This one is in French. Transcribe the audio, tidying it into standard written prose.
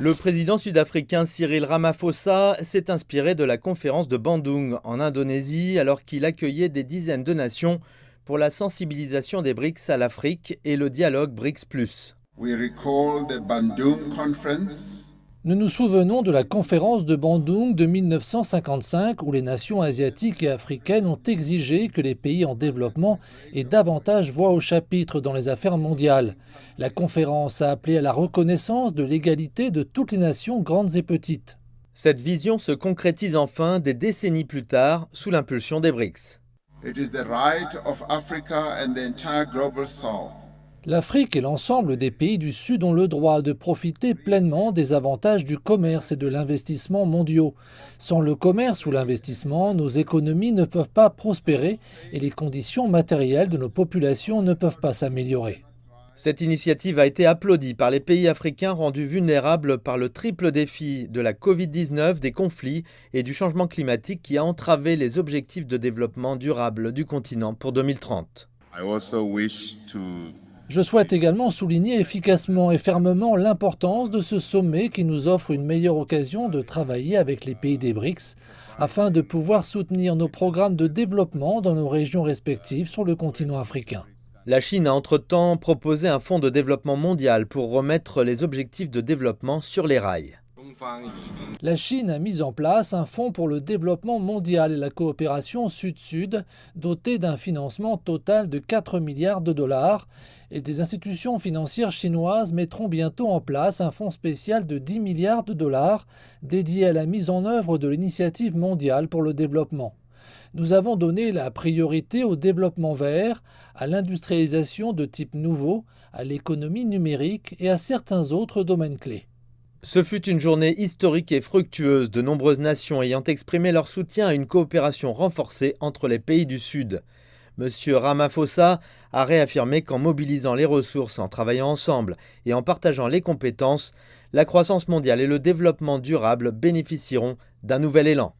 Le président sud-africain Cyril Ramaphosa s'est inspiré de la conférence de Bandung en Indonésie alors qu'il accueillait des dizaines de nations pour la sensibilisation des BRICS à l'Afrique et le dialogue BRICS+. Nous nous souvenons de la conférence de Bandung de 1955 où les nations asiatiques et africaines ont exigé que les pays en développement aient davantage voix au chapitre dans les affaires mondiales. La conférence a appelé à la reconnaissance de l'égalité de toutes les nations grandes et petites. Cette vision se concrétise enfin des décennies plus tard sous l'impulsion des BRICS. L'Afrique et l'ensemble des pays du Sud ont le droit de profiter pleinement des avantages du commerce et de l'investissement mondiaux. Sans le commerce ou l'investissement, nos économies ne peuvent pas prospérer et les conditions matérielles de nos populations ne peuvent pas s'améliorer. Cette initiative a été applaudie par les pays africains rendus vulnérables par le triple défi de la Covid-19, des conflits et du changement climatique qui a entravé les objectifs de développement durable du continent pour 2030. Je souhaite également souligner efficacement et fermement l'importance de ce sommet qui nous offre une meilleure occasion de travailler avec les pays des BRICS afin de pouvoir soutenir nos programmes de développement dans nos régions respectives sur le continent africain. La Chine a entre-temps proposé un fonds de développement mondial pour remettre les objectifs de développement sur les rails. La Chine a mis en place un fonds pour le développement mondial et la coopération sud-sud, doté d'un financement total de 4 milliards de dollars, et des institutions financières chinoises mettront bientôt en place un fonds spécial de 10 milliards de dollars dédié à la mise en œuvre de l'initiative mondiale pour le développement. Nous avons donné la priorité au développement vert, à l'industrialisation de type nouveau, à l'économie numérique et à certains autres domaines clés. Ce fut une journée historique et fructueuse, de nombreuses nations ayant exprimé leur soutien à une coopération renforcée entre les pays du Sud. Monsieur Ramaphosa a réaffirmé qu'en mobilisant les ressources, en travaillant ensemble et en partageant les compétences, la croissance mondiale et le développement durable bénéficieront d'un nouvel élan.